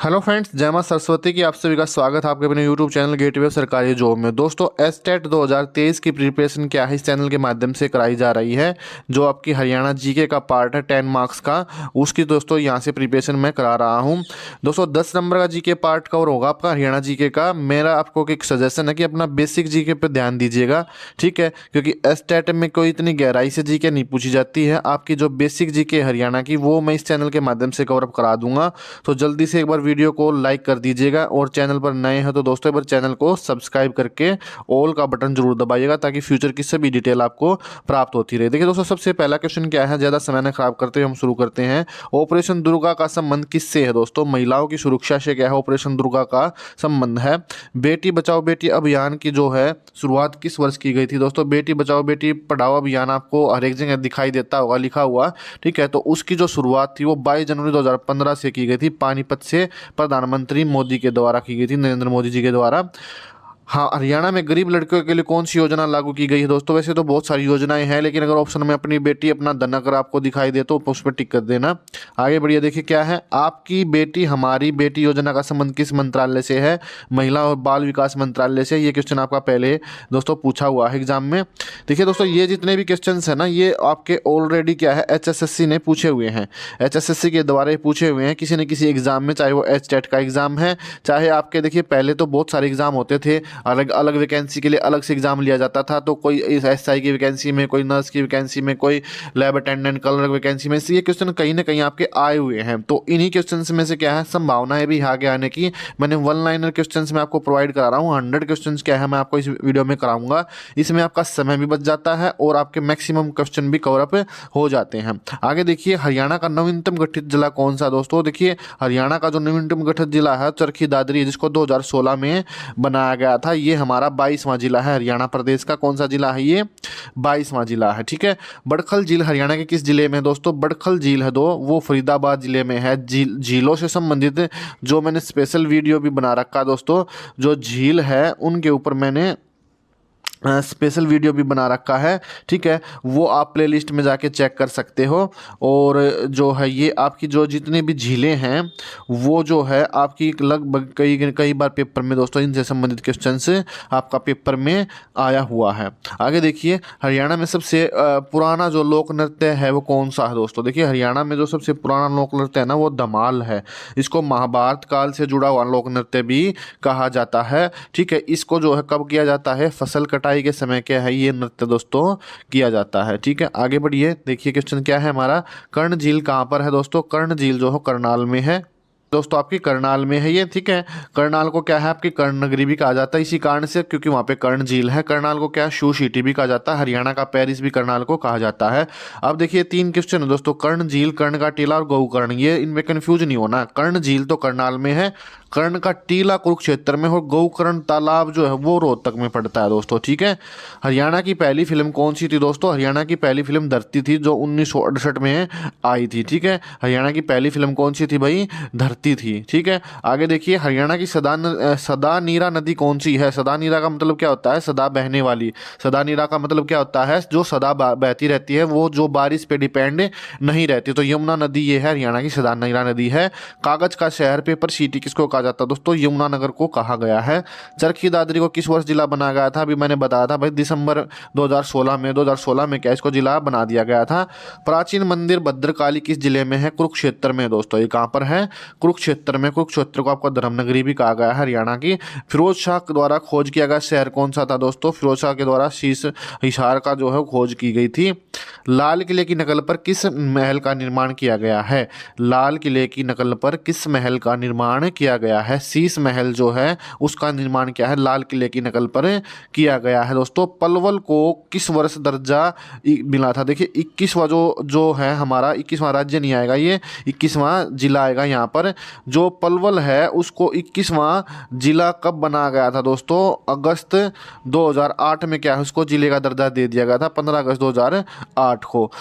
Hello friends, जय मां सरस्वती की आप सभी का स्वागत है आपके अपने यूट्यूब चैनल गेटवे सरकारी जॉब में। दोस्तों एसटेट 2023 की प्रिपरेशन क्या है इस चैनल के माध्यम से कराई जा रही है। जो आपकी हरियाणा जीके का पार्ट है 10 मार्क्स का, उसकी दोस्तों यहां से प्रिपरेशन मैं करा रहा हूं। दोस्तों 10 नंबर का जीके पार्ट कवर होगा आपका हरियाणा जीके का। मेरा आपको एक सजेशन है कि अपना बेसिक जीके पर ध्यान दीजिएगा, ठीक है, क्योंकि एसटेट में कोई इतनी गहराई से जीके नहीं पूछी जाती है। आपकी जो बेसिक जीके हरियाणा की वो मैं इस चैनल के माध्यम से कवर अप करा दूंगा। तो जल्दी से एक बार वीडियो को लाइक कर दीजिएगा और चैनल पर नए हैं तो दोस्तों एक बार चैनल को सब्सक्राइब करके ऑल का बटन जरूर दबाइएगा ताकि फ्यूचर की सभी डिटेल आपको प्राप्त होती रहे। देखिए दोस्तों, सबसे पहला क्वेश्चन क्या है, ज़्यादा समय न खराब करते हुए हम शुरू करते हैं। ऑपरेशन दुर्गा का संबंध किससे है दोस्तों? महिलाओं की सुरक्षा से क्या है ऑपरेशन दुर्गा का संबंध है। बेटी बचाओ बेटी अभियान की जो है शुरुआत किस वर्ष की गई थी दोस्तों? बेटी बचाओ बेटी पढ़ाओ अभियान आपको हर एक जगह दिखाई देता होगा लिखा हुआ, ठीक है। तो उसकी जो शुरुआत थी वो 22 जनवरी 2015 से की गई थी, पानीपत से प्रधानमंत्री मोदी के द्वारा की गई थी, नरेंद्र मोदी जी के द्वारा। हाँ, हरियाणा में गरीब लड़कियों के लिए कौन सी योजना लागू की गई है दोस्तों? वैसे तो बहुत सारी योजनाएं हैं, लेकिन अगर ऑप्शन में अपनी बेटी अपना धन अगर आपको दिखाई दे तो उस पर टिक कर देना। आगे बढ़िए, देखिए क्या है, आपकी बेटी हमारी बेटी योजना का संबंध किस मंत्रालय से है? महिला और बाल विकास मंत्रालय से। ये क्वेश्चन आपका पहले दोस्तों पूछा हुआ है एग्जाम में। देखिए दोस्तों, ये जितने भी क्वेश्चन है ना, ये आपके ऑलरेडी क्या है HSSC ने पूछे हुए हैं। HSSC के द्वारा ये पूछे हुए हैं किसी न किसी एग्जाम में, चाहे वो एचटेट का एग्जाम है, चाहे आपके देखिए पहले तो बहुत सारे एग्जाम होते थे, अलग अलग वैकेंसी के लिए अलग से एग्जाम लिया जाता था। तो कोई इस एसआई की वैकेंसी में, कोई नर्स की वैकेंसी में, कोई लैब अटेंडेंट कलर वैकेंसी में, ये क्वेश्चन कहीं ना कहीं आपके आए हुए हैं। तो इन्हीं क्वेश्चन में से क्या है संभावना है भी आगे आने की। मैंने वन लाइनर क्वेश्चन में आपको प्रोवाइड करा रहा हूँ। 100 क्वेश्चन क्या है मैं आपको इस वीडियो में कराऊंगा। इसमें आपका समय भी बच जाता है और आपके मैक्सिमम क्वेश्चन भी कवर अप हो जाते हैं। आगे देखिए, हरियाणा का नवीनतम गठित जिला कौन सा दोस्तों? देखिए हरियाणा का जो नवीनतम गठित जिला है चरखी दादरी, जिसको 2016 में बनाया गया था। ये हमारा 22वां जिला है हरियाणा प्रदेश का। कौन सा जिला है ये? 22वां जिला है, ठीक है। बड़खल झील हरियाणा के किस जिले में दोस्तों? बड़खल झील है वो फरीदाबाद जिले में है। झीलों से संबंधित जो मैंने स्पेशल वीडियो भी बना रखा दोस्तों, जो झील है उनके ऊपर मैंने स्पेशल वीडियो भी बना रखा है, ठीक है। वो आप प्लेलिस्ट में जाके चेक कर सकते हो। और जो है ये आपकी जो जितनी भी झीलें हैं वो जो है आपकी लगभग कई बार पेपर में दोस्तों इनसे संबंधित क्वेश्चंस आपका पेपर में आया हुआ है। आगे देखिए, हरियाणा में सबसे पुराना जो लोक नृत्य है वो कौन सा है दोस्तों? देखिए हरियाणा में जो सबसे पुराना लोक नृत्य है ना वो धमाल है। इसको महाभारत काल से जुड़ा हुआ लोक नृत्य भी कहा जाता है, ठीक है। इसको जो है कब किया जाता है? फसल कटाई के समय क्या है ये नृत्य दोस्तों किया जाता है, ठीक है। आगे बढ़िए, देखिए क्वेश्चन क्या है हमारा, कर्ण झील कहाँ पर है दोस्तों? कर्ण झील जो है करनाल में है दोस्तों, आपकी करनाल में है ये, ठीक है। करनाल को क्या है आपकी कर्ण नगरी भी कहा जाता है इसी कारण से, क्योंकि वहाँ पे कर्ण झील है। करनाल को क्या है शू सिटी भी कहा जाता है। हरियाणा का पेरिस भी करनाल को कहा जाता है। अब देखिए 3 क्वेश्चन है दोस्तों, कर्ण झील, कर्ण का टीला और गोकर्ण, ये इनमें कंफ्यूज नहीं होना। कर्ण झील तो करनाल में है, कर्ण का टीला कुरुक्षेत्र में और गोकर्ण तालाब जो है वो रोहतक में पड़ता है दोस्तों, ठीक है। हरियाणा की पहली फिल्म कौन सी थी दोस्तों? हरियाणा की पहली फिल्म धरती थी, जो 1968 में आई थी, ठीक है। हरियाणा की पहली फिल्म कौन सी थी भाई? धरती थी, ठीक है। आगे देखिए, हरियाणा की सदा नीरा नदी कौन सी है? सदा नीरा का मतलब क्या होता है? सदा बहने वाली। सदा नीरा का मतलब क्या होता है? जो सदा बहती रहती है, वो जो बारिश पे डिपेंड नहीं रहती। तो यमुना नदी ये है हरियाणा की सदा नीरा नदी है। कागज का शहर पेपर सिटी किसको कहा जाता है दोस्तों? यमुनानगर को कहा गया है। चरखी दादरी को किस वर्ष जिला बनाया गया था? अभी मैंने बताया था भाई दिसंबर 2016 में क्या इसको जिला बना दिया गया था। प्राचीन मंदिर भद्रकाली किस जिले में है? कुरुक्षेत्र में दोस्तों। ये कहाँ पर है? कुरुक्षेत्र में। कुरुक्षेत्र को आपको धर्मनगरी भी कहा गया है हरियाणा की। फिरोज शाह द्वारा खोज किया गया शहर कौन सा था दोस्तों? फिरोज शाह के द्वारा शीश हिसार का जो है खोज की गई थी। लाल किले की नकल पर किस महल का निर्माण किया गया है? लाल किले की नकल पर किस महल का निर्माण किया गया है? शीश महल जो है उसका निर्माण क्या है लाल किले की नकल पर किया गया है दोस्तों। पलवल को किस वर्ष दर्जा मिला था? देखिए 21वां जो है हमारा 21वां राज्य नहीं आएगा, ये 21वां जिला आएगा। यहाँ पर जो पलवल है उसको 21वां जिला कब बनाया गया था दोस्तों? अगस्त 2008 में क्या है उसको जिले का दर्जा दे दिया गया था, 15 अगस्त 2008 को।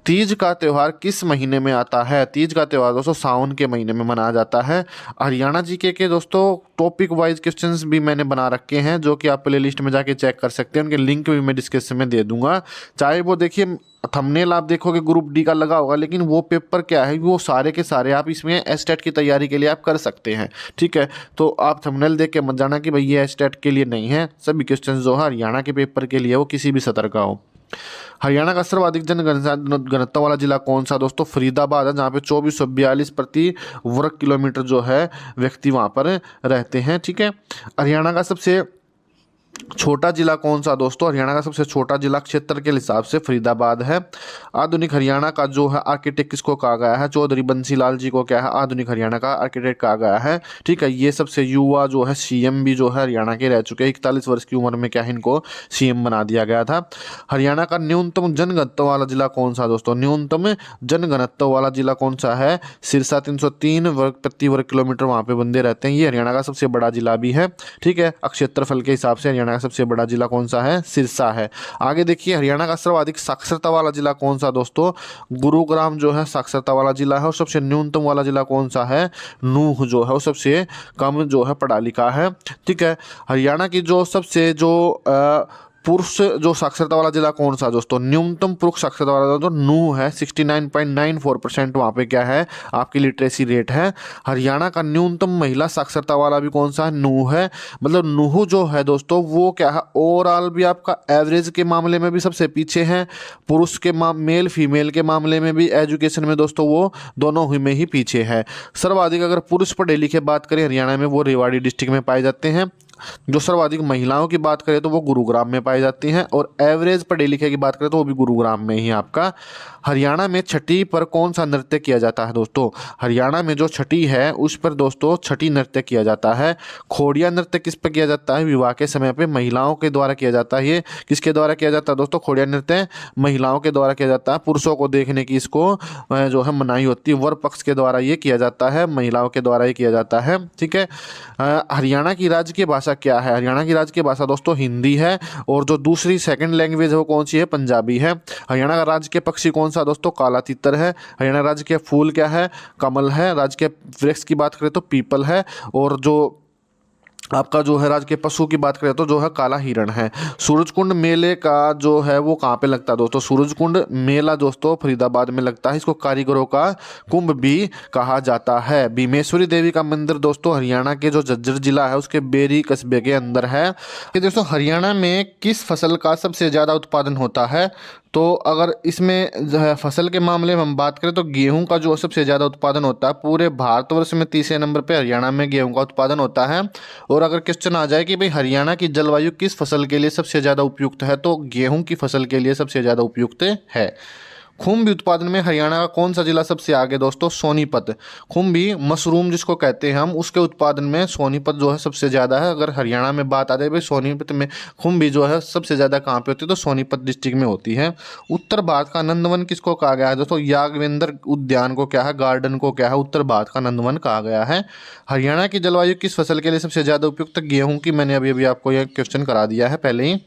तीज का त्यौहार किस महीने में आता है? तीज का त्यौहार दोस्तों सावन के महीने में मनाया जाता है। हरियाणा जीके के दोस्तों टॉपिक वाइज क्वेश्चंस भी मैंने बना रखे हैं जो कि आप प्ले लिस्ट में जाके चेक कर सकते हैं, उनके लिंक भी मैं डिस्क्रिप्शन में दे दूंगा। चाहे वो देखिए थंबनेल आप देखोगे ग्रुप डी का लगा होगा, लेकिन वो पेपर क्या है वो सारे के सारे आप इसमें एस्टेट की तैयारी के लिए आप कर सकते हैं, ठीक है। तो आप थंबनेल देख के मत जाना कि भाई ये एस्टेट के लिए नहीं है, सभी क्वेश्चन जो है हरियाणा के पेपर के लिए वो किसी भी सत्र का हो। हरियाणा का सर्वाधिक जनघनत्व वाला जिला कौन सा दोस्तों? फरीदाबाद है, जहाँ पे 2442 प्रति वर्ग किलोमीटर जो है व्यक्ति वहाँ पर रहते हैं, ठीक है। हरियाणा का सबसे छोटा जिला कौन सा दोस्तों? हरियाणा का सबसे छोटा जिला क्षेत्र के हिसाब से फरीदाबाद है। आधुनिक हरियाणा का जो है आर्किटेक्ट किसको कहा गया है? चौधरी बंसीलाल जी को क्या है आधुनिक हरियाणा का आर्किटेक्ट कहा गया है, ठीक है। ये सबसे युवा जो है सीएम भी जो है हरियाणा के रह चुके हैं, 41 वर्ष की उम्र में क्या है इनको सीएम बना दिया गया था। हरियाणा का न्यूनतम जनघनत्व वाला जिला कौन सा दोस्तों? न्यूनतम जनघनत्व वाला जिला कौन सा है? सिरसा, 303 प्रति वर्ग किलोमीटर वहाँ पे बंदे रहते हैं। ये हरियाणा का सबसे बड़ा जिला भी है, ठीक है। क्षेत्रफल के हिसाब से हरियाणा का सबसे बड़ा जिला कौन सा है? सिरसा है। आगे देखिए हरियाणा का सर्वाधिक साक्षरता वाला जिला कौन सा दोस्तों? गुरुग्राम जो है साक्षरता वाला जिला है। और सबसे न्यूनतम वाला जिला कौन सा है? नूह जो है वो सबसे कम जो है पढ़ा लिखा है, ठीक है। हरियाणा की जो सबसे जो पुरुष जो साक्षरता वाला जिला कौन सा दोस्तों? न्यूनतम पुरुष साक्षरता वाला जो नूह है, 69.94% वहाँ पे क्या है आपकी लिटरेसी रेट है। हरियाणा का न्यूनतम महिला साक्षरता वाला भी कौन सा है? नूह है। मतलब नूह जो है दोस्तों वो क्या है ओवरऑल भी आपका एवरेज के मामले में भी सबसे पीछे है, पुरुष के मेल फीमेल के मामले में भी एजुकेशन में दोस्तों वो दोनों ही में ही पीछे है। सर्वाधिक अगर पुरुष पढ़े लिखे बात करें हरियाणा में वो रेवाड़ी डिस्ट्रिक्ट में पाए जाते हैं। जो सर्वाधिक महिलाओं की बात करें तो वो गुरुग्राम में पाई जाती हैं, और एवरेज पढ़े लिखे की बात करें तो वो भी गुरुग्राम में ही आपका। हरियाणा में छठी पर कौन सा नृत्य किया जाता है दोस्तों? हरियाणा में जो छठी है उस पर दोस्तों छठी नृत्य किया जाता है। खोड़िया नृत्य किस पर किया जाता है? विवाह के समय पे महिलाओं के द्वारा किया जाता है। ये किसके द्वारा किया जाता है दोस्तों? खोड़िया नृत्य महिलाओं के द्वारा किया जाता है। पुरुषों को देखने की इसको जो है मनाही होती है, वर पक्ष के द्वारा ये किया जाता है, महिलाओं के द्वारा ये किया जाता है, ठीक है। हरियाणा की राजकीय भाषा क्या है? हरियाणा की राजकीय भाषा दोस्तों हिंदी है, और जो दूसरी सेकंड लैंग्वेज है वो कौन सी है? पंजाबी है। हरियाणा का राजकीय पक्षी कौन सा दोस्तों? काला तीतर है। हरियाणा राज्य के फूल क्या है? कमल है। राज्य के वृक्ष की बात करें तो पीपल है, और जो आपका जो है राज्य के पशु की बात करें तो जो है काला हिरण है। सूरजकुंड मेले का जो है वो कहाँ पे लगता है दोस्तों? सूरजकुंड मेला दोस्तों फरीदाबाद में लगता है। इसको कारीगरों का कुंभ भी कहा जाता है। भीमेश्वरी देवी का मंदिर दोस्तों हरियाणा के जो झज्जर जिला है उसके बेरी कस्बे के अंदर है। कि दोस्तों हरियाणा में किस फसल का सबसे ज़्यादा उत्पादन होता है? तो अगर इसमें जो है फसल के मामले में हम बात करें तो गेहूं का जो सबसे ज़्यादा उत्पादन होता है पूरे भारतवर्ष में, तीसरे नंबर पे हरियाणा में गेहूं का उत्पादन होता है। और अगर क्वेश्चन आ जाए कि भाई हरियाणा की जलवायु किस फसल के लिए सबसे ज़्यादा उपयुक्त है, तो गेहूं की फसल के लिए सबसे ज़्यादा उपयुक्त है। खुम्भी उत्पादन में हरियाणा का कौन सा जिला सबसे आगे दोस्तों? सोनीपत। खुम्भी मशरूम जिसको कहते हैं हम, उसके उत्पादन में सोनीपत जो है सबसे ज़्यादा है। अगर हरियाणा में बात आ जाए भाई सोनीपत में खुम्भी जो है सबसे ज़्यादा कहाँ पे होती है, तो सोनीपत डिस्ट्रिक्ट में होती है। उत्तर भारत का नंदवन किसको कहा गया है दोस्तों? यागवेंद्र उद्यान को क्या है, गार्डन को क्या है उत्तर भारत का नंदवन कहा गया है। हरियाणा की जलवायु किस फसल के लिए सबसे ज़्यादा उपयुक्त? गेहूँ की मैंने अभी अभी आपको यह क्वेश्चन करा दिया है पहले ही।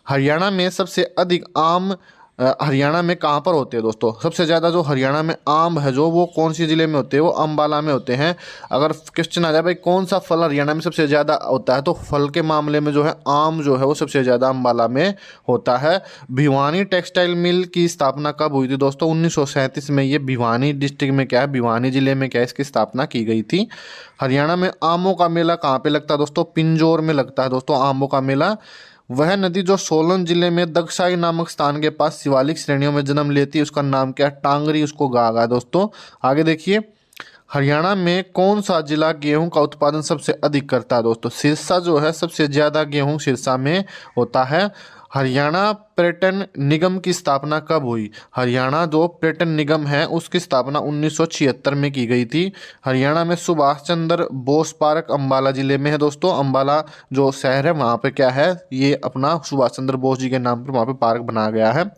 हरियाणा में सबसे अधिक आम हरियाणा में कहाँ पर होते हैं दोस्तों? सबसे ज़्यादा जो हरियाणा में आम है जो वो कौन सी ज़िले में होते हैं? वो अम्बाला में होते हैं। अगर क्वेश्चन आ जाए भाई कौन सा फल हरियाणा में सबसे ज़्यादा होता है, तो फल के मामले में जो है आम जो है वो सबसे ज़्यादा अम्बाला में होता है। भिवानी टेक्सटाइल मिल की स्थापना कब हुई थी दोस्तों? 1937 में। ये भिवानी डिस्ट्रिक्ट में क्या है, भिवानी ज़िले में क्या है इसकी स्थापना की गई थी। हरियाणा में आमों का मेला कहाँ पर लगता है दोस्तों? पिंजौर में लगता है दोस्तों आमों का मेला। वह नदी जो सोलन जिले में दक्षाई नामक स्थान के पास शिवालिक श्रेणियों में जन्म लेती है उसका नाम क्या है? टांगरी उसको कहा गया दोस्तों। आगे देखिए हरियाणा में कौन सा जिला गेहूं का उत्पादन सबसे अधिक करता है दोस्तों? सिरसा जो है सबसे ज़्यादा गेहूं सिरसा में होता है। हरियाणा पर्यटन निगम की स्थापना कब हुई? हरियाणा जो पर्यटन निगम है उसकी स्थापना 1976 में की गई थी। हरियाणा में सुभाष चंद्र बोस पार्क अम्बाला जिले में है दोस्तों। अम्बाला जो शहर है वहाँ पे क्या है, ये अपना सुभाष चंद्र बोस जी के नाम पर वहाँ पे पार्क बनाया गया है।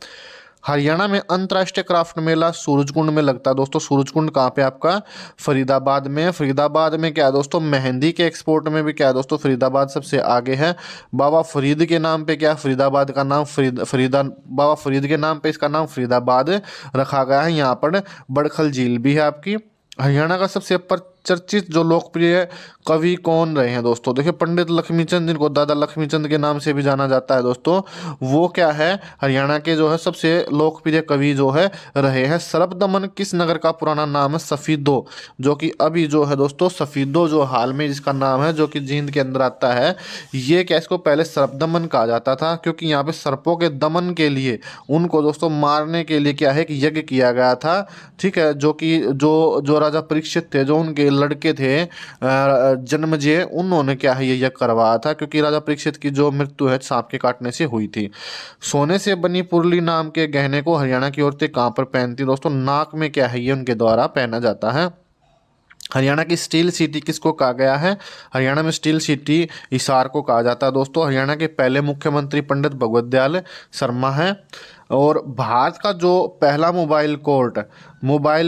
हरियाणा में अंतर्राष्ट्रीय क्राफ्ट मेला सूरजकुंड में लगता है दोस्तों। सूरजकुंड कहाँ पे आपका? फरीदाबाद में। फरीदाबाद में क्या है दोस्तों? मेहंदी के एक्सपोर्ट में भी क्या है दोस्तों? फरीदाबाद सबसे आगे है। बाबा फरीद के नाम पे क्या फरीदाबाद का नाम बाबा फरीद के नाम पे इसका नाम फरीदाबाद रखा गया है। यहाँ पर बड़खल झील भी है आपकी। हरियाणा का सबसे चर्चित जो लोकप्रिय कवि कौन रहे हैं दोस्तों? देखिए पंडित लक्ष्मीचंद, जिनको दादा लक्ष्मीचंद के नाम से भी जाना जाता है दोस्तों, वो क्या है हरियाणा के जो है सबसे लोकप्रिय कवि जो है रहे हैं। सर्वदमन किस नगर का पुराना नाम है? सफीदो, जो कि अभी जो है दोस्तों सफीदो जो हाल में जिसका नाम है, जो कि जींद के अंदर आता है, ये क्या इसको पहले सर्वदमन कहा जाता था, क्योंकि यहाँ पे सर्पों के दमन के लिए, उनको दोस्तों मारने के लिए क्या है एक यज्ञ किया गया था। ठीक है, जो कि जो जो राजा परीक्षित थे, जो उनके लड़के थे जन्मजय, उन्होंने क्या है ये यज्ञ करवाया था, क्योंकि राजा परीक्षित की जो मृत्यु है सांप के काटने से हुई थी। सोने से बनी पुरली नाम के गहने को हरियाणा की औरतें कहाँ पर पहनती दोस्तों? नाक में क्या है ये उनके द्वारा पहना जाता है। हरियाणा की स्टील सिटी किसको कहा गया है? हरियाणा में स्टील सिटी हिसार को कहा जाता है दोस्तों। हरियाणा के पहले मुख्यमंत्री पंडित भगवत दयाल शर्मा है। और भारत का जो पहला मोबाइल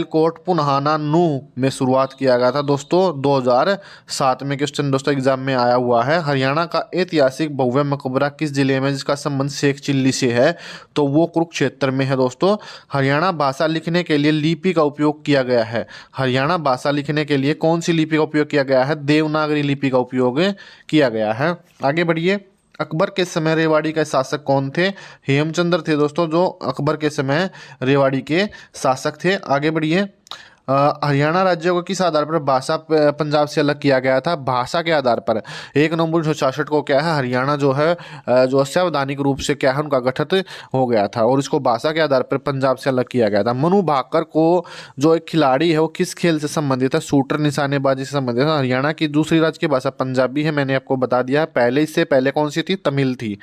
कोर्ट पुन्हाना नू में शुरुआत किया गया था दोस्तों 2007 में। क्वेश्चन दोस्तों एग्जाम में आया हुआ है। हरियाणा का ऐतिहासिक भव्य मकबरा किस जिले में, जिसका संबंध शेख चिल्ली से है? तो वो कुरुक्षेत्र में है दोस्तों। हरियाणा भाषा लिखने के लिए लिपि का उपयोग किया गया है। हरियाणा भाषा लिखने के लिए कौन सी लिपि का उपयोग किया गया है? देवनागरी लिपि का उपयोग किया गया है। आगे बढ़िए। अकबर के समय रेवाड़ी के शासक कौन थे? हेमचंद्र थे दोस्तों, जो अकबर के समय रेवाड़ी के शासक थे। आगे बढ़िए। हरियाणा राज्य को किस आधार पर भाषा पंजाब से अलग किया गया था? भाषा के आधार पर 1 नवंबर 1966 को क्या है हरियाणा जो है जो असंवैधानिक रूप से क्या है उनका गठित हो गया था, और इसको भाषा के आधार पर पंजाब से अलग किया गया था। मनु भाकर को जो एक खिलाड़ी है वो किस खेल से संबंधित है? शूटर, निशानेबाजी से संबंधित है। हरियाणा की दूसरी राज्य भाषा पंजाबी है, मैंने आपको बता दिया है पहले। इससे पहले कौन सी थी? तमिल थी।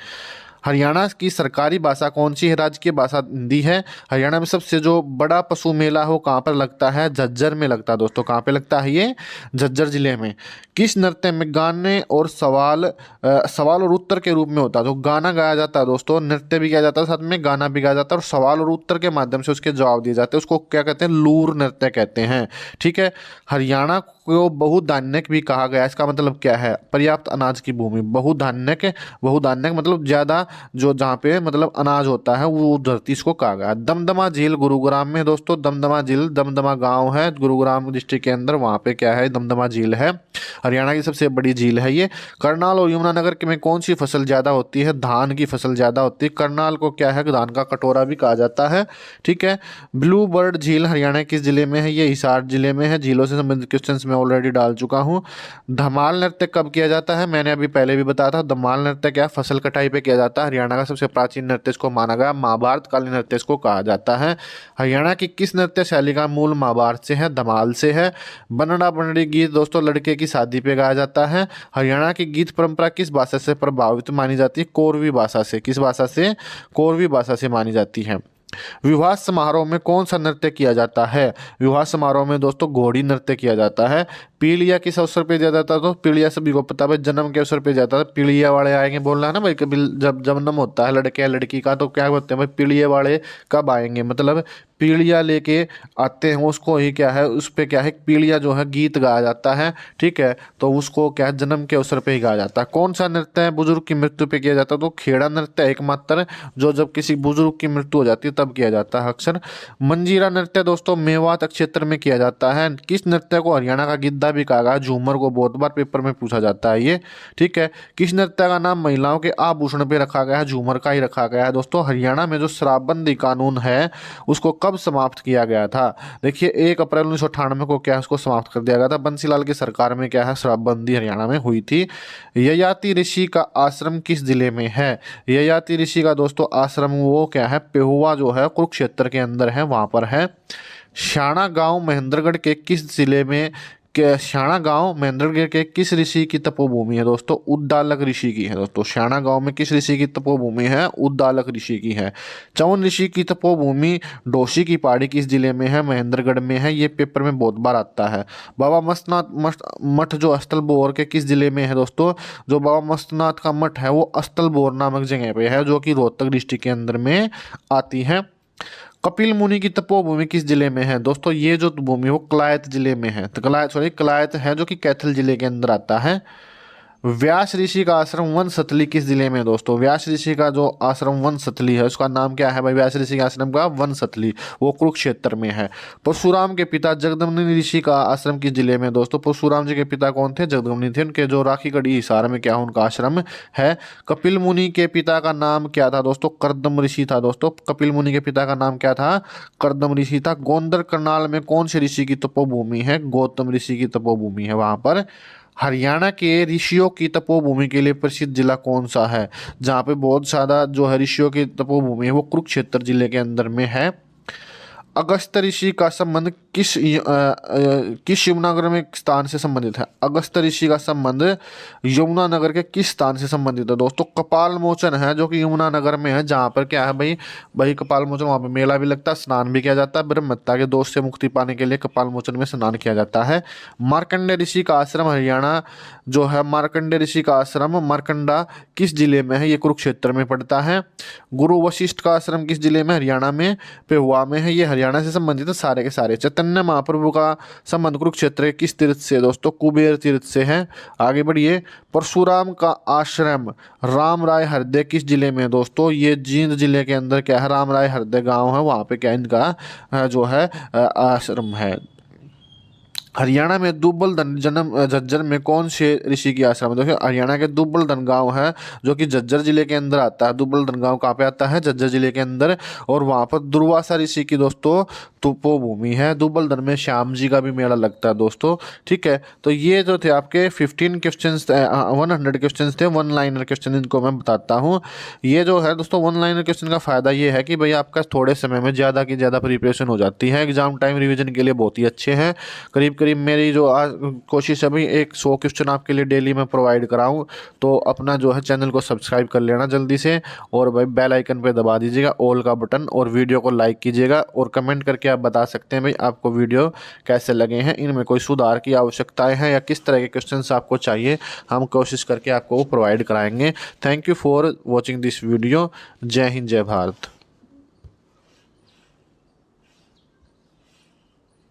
हरियाणा की सरकारी भाषा कौन सी है? राज्य की भाषा हिंदी है। हरियाणा में सबसे जो बड़ा पशु मेला हो कहाँ पर लगता है? झज्जर में लगता है दोस्तों। कहाँ पे लगता है ये? झज्जर जिले में। किस नृत्य में गाने और सवाल और उत्तर के रूप में होता है? तो गाना गाया जाता है दोस्तों, नृत्य भी किया जाता है, साथ में गाना भी गाया जाता है, और सवाल और उत्तर के माध्यम से उसके जवाब दिए जाते हैं। उसको क्या कहते हैं? लूर नृत्य कहते हैं। ठीक है। हरियाणा को बहुधान्यक भी कहा गया है। इसका मतलब क्या है? पर्याप्त अनाज की भूमि। बहुधान्यक मतलब ज्यादा जो जहाँ पे मतलब अनाज होता है वो धरती इसको कहा गया। दमदमा झील गुरुग्राम में दोस्तों। दमदमा झील, दमदमा गांव है गुरुग्राम डिस्ट्रिक्ट के अंदर, वहाँ पे क्या है दमदमा झील है। हरियाणा की सबसे बड़ी झील है ये। करनाल और यमुनानगर में कौन सी फसल ज्यादा होती है? धान की फसल ज्यादा होती है। करनाल को क्या है धान का कटोरा भी कहा जाता है। ठीक है। ब्लू बर्ड झील हरियाणा किस जिले में है? ये हिसार जिले में है। झीलों से संबंधित क्वेश्चंस मैं ऑलरेडी डाल चुका हूँ। धमाल नृत्य कब किया जाता है? मैंने अभी पहले भी बताया था। धमाल नृत्य क्या फसल कटाई पे किया जाता है। हरियाणा का सबसे प्राचीन नृत्य इसको माना गया। महाभारत कालीन नृत्य इसको कहा जाता है। हरियाणा की किस नृत्य शैली का मूल महाभारत से है? धमाल से है। बनड़ा बनड़ी गीत दोस्तों लड़के की शादी पे गाया जाता है। हरियाणा की गीत परंपरा किस भाषा से प्रभावित मानी जाती है? कोरवी भाषा से। किस भाषा से? कोरवी भाषा से मानी जाती है। विवाह समारोह में कौन सा नृत्य किया जाता है? विवाह समारोह में दोस्तों घोड़ी नृत्य किया जाता है। पीलिया किस अवसर पे दिया जाता है? तो पीलिया सभी को पता है, जन्म के अवसर पे जाता है। पीलिया वाले आएंगे बोलना है ना भाई, कभी जब जन्म होता है लड़के या लड़की का तो क्या बोलते हैं भाई, पीलिया वाले कब आएंगे, मतलब पीलिया लेके आते हैं उसको ही क्या है, उस पे क्या है पीलिया जो है गीत गाया जाता है। ठीक है, तो उसको क्या है जन्म के अवसर पे ही गाया जाता है। कौन सा नृत्य है बुजुर्ग की मृत्यु पे किया जाता है? तो खेड़ा नृत्य एकमात्र जो जब किसी बुजुर्ग की मृत्यु हो जाती है तब किया जाता है अक्सर। मंजीरा नृत्य दोस्तों मेवात क्षेत्र में किया जाता है। किस नृत्य को हरियाणा का गिद्धा भी कहा गया? झूमर को बहुत बार पेपर में पूछा जाता है ये। ठीक है। किस नृत्य का नाम महिलाओं के आभूषण पे रखा गया है? झूमर का ही रखा गया है दोस्तों। हरियाणा में जो शराबबंदी कानून है उसको कब समाप्त किया गया था? देखिए 1 अप्रैल 1998 को क्या है उसको समाप्त कर दिया गया था। बंसीलाल की सरकार में क्या है शराबबंदी हरियाणा में हुई थी। ययाति ऋषि का आश्रम किस जिले में है? ययाति ऋषि का दोस्तों आश्रम वो क्या है पेहुआ जो है कुरुक्षेत्र के अंदर है, वहां पर है। शाणा गांव महेंद्रगढ़ के किस जिले में शाणा गांव महेंद्रगढ़ के किस ऋषि की तपोभूमि है दोस्तों? उद्दालक ऋषि की है दोस्तों। शाणा गांव में किस ऋषि की तपोभूमि है? उद्दालक ऋषि की है। चवन ऋषि की तपोभूमि डोशी की पहाड़ी किस जिले में है? महेंद्रगढ़ में है। ये पेपर में बहुत बार आता है। बाबा मस्तनाथ मठ जो अस्तलबोर के किस जिले में है दोस्तों? जो बाबा मस्तनाथ का मठ है वो अस्तलबोर नामक जगह पे है, जो कि रोहतक डिस्ट्रिक्ट के अंदर में आती है। कपिल मुनि की तपोभूमि किस जिले में है दोस्तों? ये जो भूमि वो कलायत जिले में है, तो कलायत है जो कि कैथल जिले के अंदर आता है। व्यास ऋषि का आश्रम वनस्थली किस जिले में है दोस्तों? व्यास ऋषि का जो आश्रम वनस्थली है उसका नाम क्या है भाई? व्यास ऋषि के आश्रम का वनस्थली, वो कुरुक्षेत्र में है। परशुराम के पिता जगदम्बनी ऋषि का आश्रम किस जिले में है दोस्तों? परशुराम जी के पिता कौन थे? जगदम्बनी थे। उनके जो राखीगढ़ी हिसार में क्या उनका आश्रम है। कपिल मुनि के पिता का नाम क्या था दोस्तों? कर्दम ऋषि था दोस्तों। कपिल मुनि के पिता का नाम क्या था? कर्दम ऋषि था। गोंदर करनाल में कौन से ऋषि की तपोभूमि है? गौतम ऋषि की तपोभूमि है वहां पर। हरियाणा के ऋषियों की तपोभूमि के लिए प्रसिद्ध जिला कौन सा है? जहाँ पे बहुत ज़्यादा जो है ऋषियों की तपोभूमि है वो कुरुक्षेत्र जिले के अंदर में है। अगस्त ऋषि का संबंध किस यमुनानगर में स्थान से संबंधित है? अगस्त ऋषि का संबंध यमुनानगर के किस स्थान से संबंधित है दोस्तों? कपाल मोचन है जो कि यमुनानगर में है, जहाँ पर क्या है भाई भाई कपाल मोचन, वहाँ पे मेला भी लगता है, स्नान भी किया जाता है। ब्रह्महत्या के दोष से मुक्ति पाने के लिए कपाल मोचन में स्नान किया जाता है। मार्कंडे ऋषि का आश्रम हरियाणा जो है, मार्कंडे ऋषि का आश्रम मार्कंडा किस जिले में है? ये कुरुक्षेत्र में पड़ता है। गुरु वशिष्ठ का आश्रम किस जिले में? हरियाणा में पेहुआ में है। ये हरियाणा से संबंधित है सारे के सारे। चैतन्य महाप्रभु का संबंध कुरुक्षेत्र के किस तीर्थ से दोस्तों? कुबेर तीर्थ से है। आगे बढ़िए। परशुराम का आश्रम राम राय हृदय किस जिले में है दोस्तों? ये जींद जिले के अंदर क्या है? राम राय हृदय गांव है, वहाँ पे क्या इनका जो है आश्रम है। हरियाणा में दुब्बलधन जन्म झज्जर में कौन से ऋषि की आश्रम है? देखिए हरियाणा के दुब्बलधन गांव है जो कि झज्जर जिले के अंदर आता है। दुब्बलधन गांव कहाँ पे आता है? झज्जर जिले के अंदर। और वहाँ पर दुर्वासा ऋषि की दोस्तों तपोभूमि है। दुब्बलधन में श्याम जी का भी मेला लगता है दोस्तों। ठीक है, तो ये जो थे आपके 15 क्वेश्चन 100 क्वेश्चन थे, वन लाइनर क्वेश्चन, इनको मैं बताता हूँ। ये जो है दोस्तों वन लाइनर क्वेश्चन का फायदा ये है कि भाई आपका थोड़े समय में ज़्यादा की ज़्यादा प्रिपरेशन हो जाती है। एग्जाम टाइम रिविजन के लिए बहुत ही अच्छे हैं। करीब करीब मेरी जो कोशिश है भाई 100 क्वेश्चन आपके लिए डेली मैं प्रोवाइड कराऊँ। तो अपना जो है चैनल को सब्सक्राइब कर लेना जल्दी से, और भाई बेल आइकन पे दबा दीजिएगा ऑल का बटन, और वीडियो को लाइक कीजिएगा, और कमेंट करके आप बता सकते हैं भाई आपको वीडियो कैसे लगे हैं, इनमें कोई सुधार की आवश्यकताएं हैं या किस तरह के क्वेश्चंस आपको चाहिए, हम कोशिश करके आपको प्रोवाइड कराएंगे। Thank you for watching this video. जय हिंद, जय भारत।